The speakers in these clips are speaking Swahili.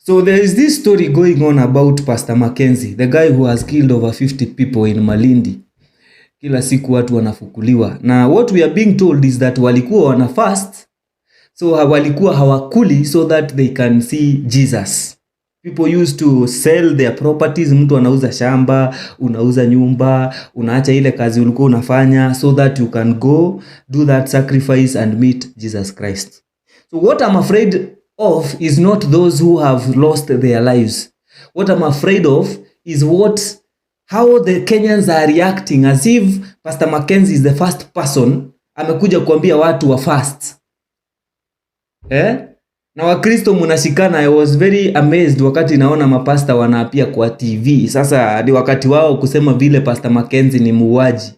So there is this story going on about Pastor Mackenzie, the guy who has killed over 50 people in Malindi. Kila siku watu wanafukuliwa. Na what we are being told is that walikuwa wana fast, so walikuwa hawakuli so that they can see Jesus. People used to sell their properties. Mtu anauza shamba, unauza nyumba, unaacha ile kazi ulikuwa unafanya so that you can go do that sacrifice and meet Jesus Christ. So what I'm afraid of is not those who have lost their lives. What I'm afraid of is how the Kenyans are reacting as if Pastor Mackenzie is the first person amekuja kuambia watu wa fast. Na Wakristo mnashikana. I was very amazed wakati naona mapasta wanaapia kwa TV. Sasa ni wakati wao kusema vile Pastor Mackenzie ni muuaji.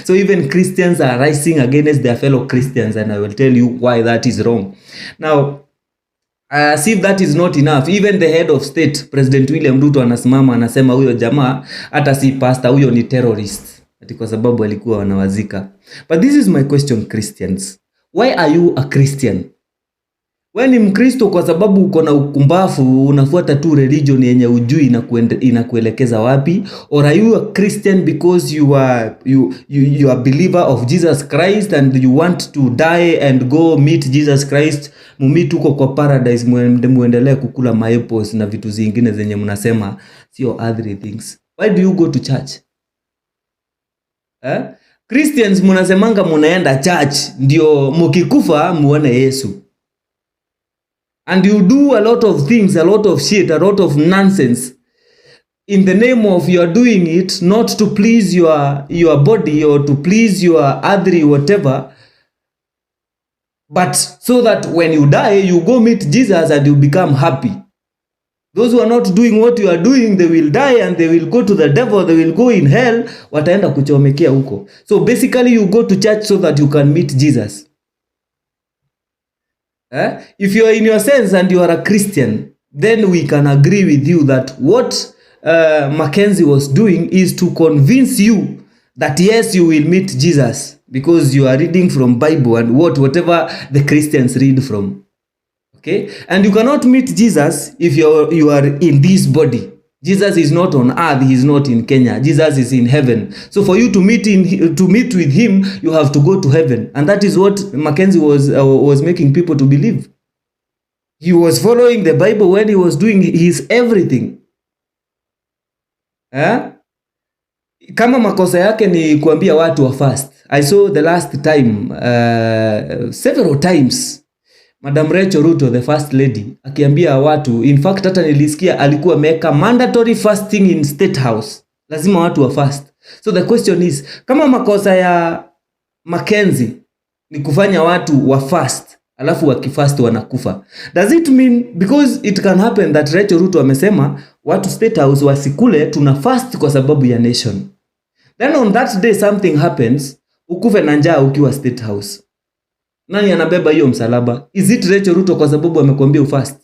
So even Christians are rising against their fellow Christians, and I will tell you why that is wrong. Now, as if that is not enough, even the head of state, President William Ruto, anasimama anasema huyo jamaa hata si pastor, huyo ni terrorist. Ati kwa sababu alikuwa wanawazika. But this is my question, Christians. Why are you a Christian? Wewe ni Mkristo kwa sababu uko na ukumbafu, unafuata tu religion yenye ujui inakuelekeza wapi? Or are you a Christian because you are a believer of Jesus Christ and you want to die and go meet Jesus Christ? Mumit uko kwa paradise, muendelee kukula maepos na vitu zingine zenye mnasema sio other things. Why do you go to church? Christians mnasemanga mnaenda church ndio mkikufa muone Yesu. And you do a lot of things, a lot of shit, a lot of nonsense in the name of you are doing it not to please your body or to please your other whatever, but so that when you die you go meet Jesus and you become happy. Those who are not doing what you are doing, they will die and they will go to the devil, they will go in hell, wataenda kuchomekea huko. So basically you go to church so that you can meet Jesus. If you are in your sense and you are a Christian, then we can agree with you that what Mackenzie was doing is to convince you that yes, you will meet Jesus because you are reading from Bible and whatever the Christians read from. Okay? And you cannot meet Jesus if you are in this body. Jesus is not on earth, he is not in Kenya. Jesus is in heaven. So for you to meet with him, you have to go to heaven. And that is what Mackenzie was making people to believe. He was following the Bible when he was doing his everything. Kama makosa yake ni kuambia watu wa fast. I saw the last time, several times, Madam Rachel Ruto, the first lady, akiambia watu, in fact hata nilisikia alikuwa ameweka mandatory fasting in State House. Lazima watu wa fast. So the question is, kama makosa ya Mackenzie ni kufanya watu wa fast, alafu wakifast wanakufa, does it mean, because it can happen that Rachel Ruto amesema watu State House wasikule, tuna fast kwa sababu ya nation. Then on that day something happens, ukufe na njaa ukiwa State House. Nani anabeba hiyo msalaba? Is it Rachel Ruto kwa sababu amekuambia ufast?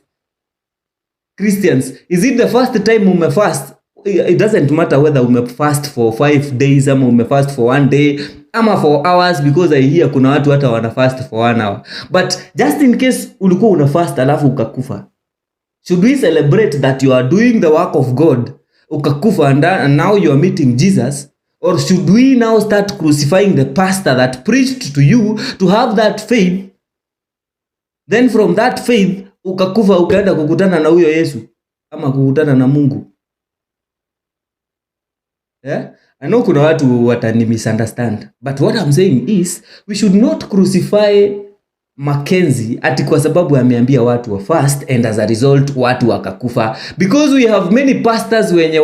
Christians, is it the first time umefast? It doesn't matter whether umefast for 5 days ama umefast for 1 day ama for hours, because I hear kuna watu hata wanafast for 1 hour. But just in case ulikuwa unafast alafu ukakufa, should we celebrate that you are doing the work of God, ukakufa and now you are meeting Jesus? Or should we now start crucifying the pastor that preached to you to have that faith, then from that faith ukakufa ukaenda kukutana na huyo Yesu ama kukutana na Mungu? I know kuna watu watani misunderstand, but what I'm saying is we should not crucify Mackenzie ati kwa sababu ameambia watu wa fast and as a result watu wakakufa, because we have many pastors wenye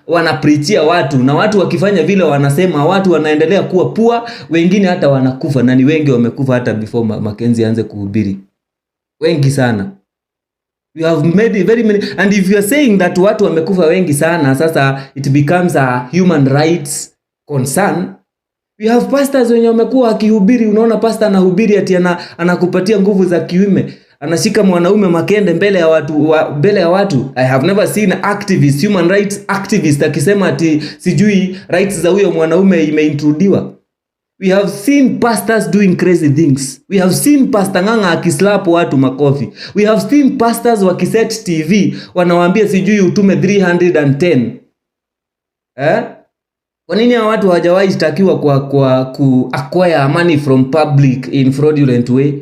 wanapreachia watu na watu wakifanya vile wanasema watu wanaendelea kuwa poor, wengine hata wanakufa, na ni wengi wamekufa hata before Mackenzie aanze kuhubiri. Wengi sana. We have made very many, and if you are saying that watu wamekufa wengi sana, sasa it becomes a human rights concern. We have pastors wenye wamekuwa akihubiri, unaona pastor anahubiri ati anakupatia nguvu za kiume, anashika mwanaume makende mbele ya watu. I have never seen activist, human rights activist akisema ati sijui rights za huyo mwanaume imeintrudiwa. We have seen pastors doing crazy things. We have seen Pastor Ng'ang'a akislap watu makofi. We have seen pastors wakiset TV wanawaambia sijui utume 310. Kwa nini hao watu hawajawahi shtakiwa kwa ku acquire money from public in fraudulent way?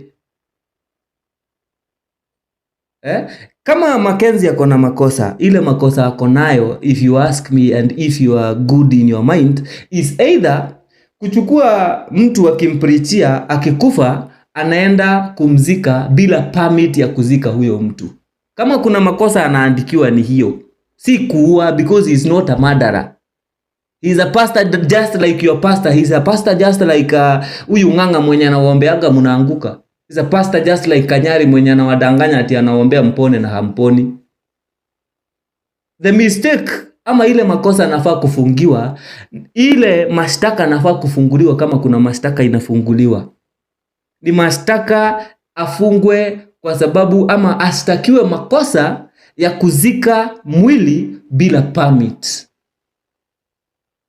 Kama Mackenzie ako na makosa, ile makosa ako nayo, if you ask me and if you are good in your mind, is either kuchukua mtu akimprichia akikufa anaenda kumzika bila permit ya kuzika huyo mtu. Kama kuna makosa anaandikiwa ni hiyo. Si kuua, because he is not a murderer. He is a pastor just like your pastor. He is a pastor just like huyu Ng'ang'a mwenye anawaombeaga mnaanguka. He is a pastor just like Kanyari mwenye anawadanganya ati anawaombea mpone na hamponi. The mistake ama ile makosa nafaa kufungiwa, ile mashtaka nafaa kufunguliwa kama kuna mashtaka inafunguliwa. Ni mashtaka afungwe kwa sababu ama ashtakiwe makosa ya kuzika mwili bila permit.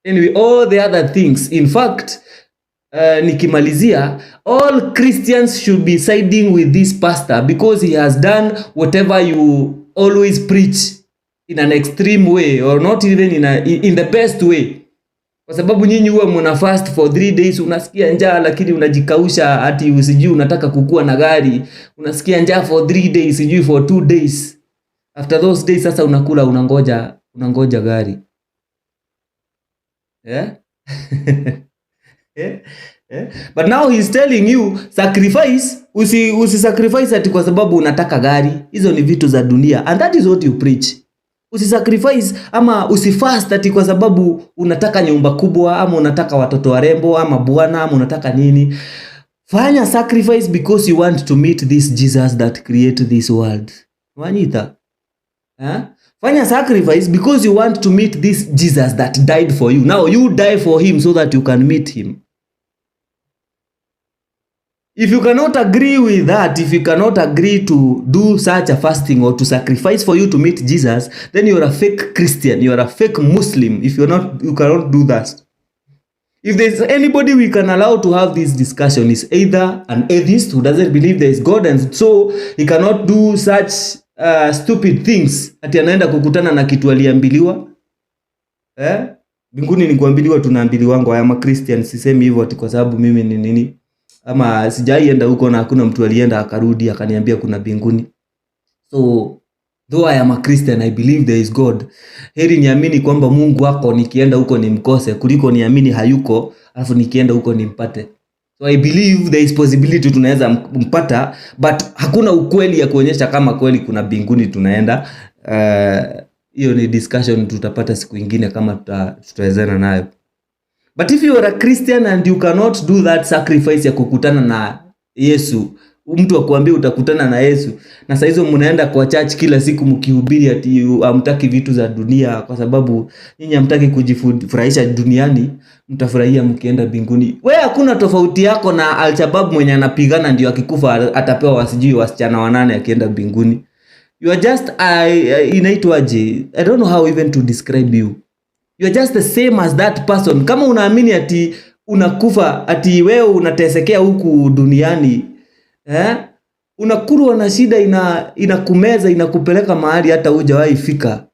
Anyway, all the other things, in fact, nikimalizia, all Christians should be siding with this pastor because he has done whatever you always preach in an extreme way or not even in the best way. Kwa sababu nyinyi huwa mna fast for 3 days, unasikia njaa lakini unajikausha ati usijui unataka kukua na gari. Unasikia njaa for 3 days, sijui for 2 days. After those days sasa unakula, unangoja gari. But now he's telling you sacrifice, usisacrifice ati kwa sababu unataka gari. Hizo ni vitu za dunia, and that is what you preach. Usisacrifice ama usifast ati kwa sababu unataka nyumba kubwa ama unataka watoto warembo ama bwana ama unataka nini. Fanya sacrifice because you want to meet this Jesus that created this world. Wanita? Fanya sacrifice because you want to meet this Jesus that died for you. Now you die for him so that you can meet him. If you cannot agree with that, if you cannot agree to do such a fasting or to sacrifice for you to meet Jesus, then you are a fake Christian, you are a fake Muslim. If you cannot do that. If there's anybody we can allow to have this discussion, is either an atheist who doesn't believe there is God and so he cannot do such stupid things. Ati anaenda kukutana na kitu aliambiliwa. Mbinguni ni kuambiliwa, tunaambiliwa ngo ama Christian. Sisemi hivyo ati kwa sababu mimi ni nini, ama sijaienda huko na hakuna mtu alienda akarudi akaniambia kuna mbinguni. So though I am a Christian, I believe there is God. Heri niamini kwamba Mungu wako nikienda huko nimkose kuliko niamini hayuko alafu nikienda huko nimpate. So I believe there is possibility tunaweza mpata, but hakuna ukweli ya kuonyesha kama kweli kuna mbinguni tunaenda. Hiyo ni discussion tutapata siku nyingine kama tutawezana nayo. But if you are a Christian and you cannot do that sacrifice ya kukutana na Yesu, mtu akwambia utakutana na Yesu, na sasa hizo mnaenda kwa church kila siku mkihubiri ati hamtaki vitu za dunia kwa sababu nyinyi hamtaki kujifurahisha duniani, mtafurahia mkienda mbinguni. Wewe hakuna tofauti yako na Al-Shabaab mwenye anapigana ndio akikufa atapewa wasijui wasichana 8 akienda mbinguni. You are just inaitwaje, I don't know how even to describe you. You are just the same as that person. Kama unaamini ati unakufa, ati wewe unatesekea huku duniani, unakurwa na shida inakumeza, inakupeleka mahali hata hujawahi fika,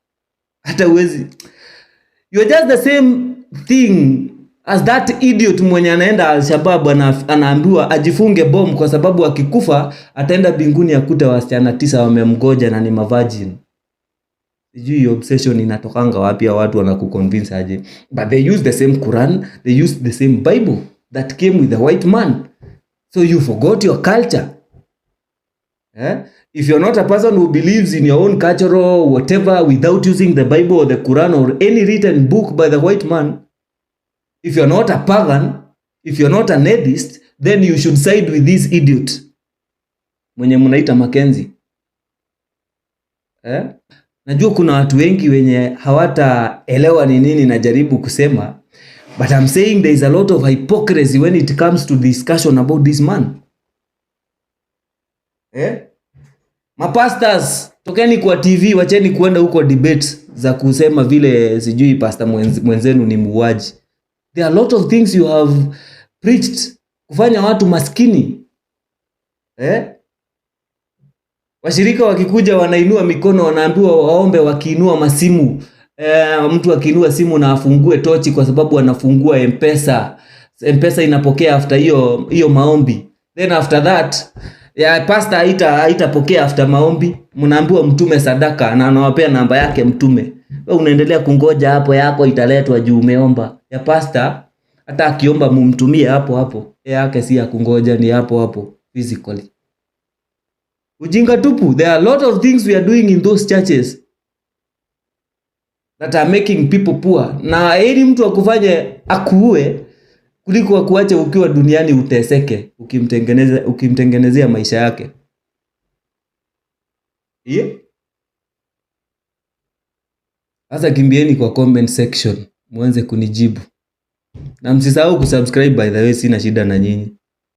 hata uwezi. You are just the same thing as that idiot mwenye anaenda Al-Shabaab anaambiwa ajifunge bomu kwa sababu akikufa ataenda mbinguni akute wasichana 9 wamemgoja na ni virgin. Sijui obsession inatokanga wapi ya watu wanakuconvince aje. But they use the same Quran, they use the same Bible that came with the white man. So you forgot your culture. If you're not a person who believes in your own culture or whatever without using the Bible or the Quran or any written book by the white man, if you're not a pagan, if you're not an atheist, then you should side with this idiot mwenye mnaita Mackenzie. Najua kuna watu wengi wenye hawataelewa ni nini najaribu kusema, but I'm saying there is a lot of hypocrisy when it comes to discussion about this man. Mapastors, tokeni kwa TV, wacheni kuenda huko debates za kusema vile sijui pastor mwenzenu ni muuaji. There are a lot of things you have preached kufanya watu maskini. Washirika wakikuja wanainua mikono, wanaambiwa waombe wakiinua masimu. Mtu akiinua simu na afungue tochi kwa sababu anafungua M-Pesa. M-Pesa inapokea after hiyo maombi. Then after that, pastor haitapokea after maombi. Mnaambiwa mtume sadaka na anawapea namba yake mtume. Wewe unaendelea kungoja hapo, yako italetwa juu umeomba. Ya pastor hata akiomba mumtumie hapo. Yake si ya kungoja, ni hapo physically. Ujinga tupu. There are a lot of things we are doing in those churches that are making people poor. Na heri mtu akufanye akuue kuliko akuache ukiwa duniani uteseke ukimtengenezea maisha yake. Sasa kimbieni kwa comment section muanze kunijibu. Na msisahau kusubscribe, by the way, sina shida na nyinyi.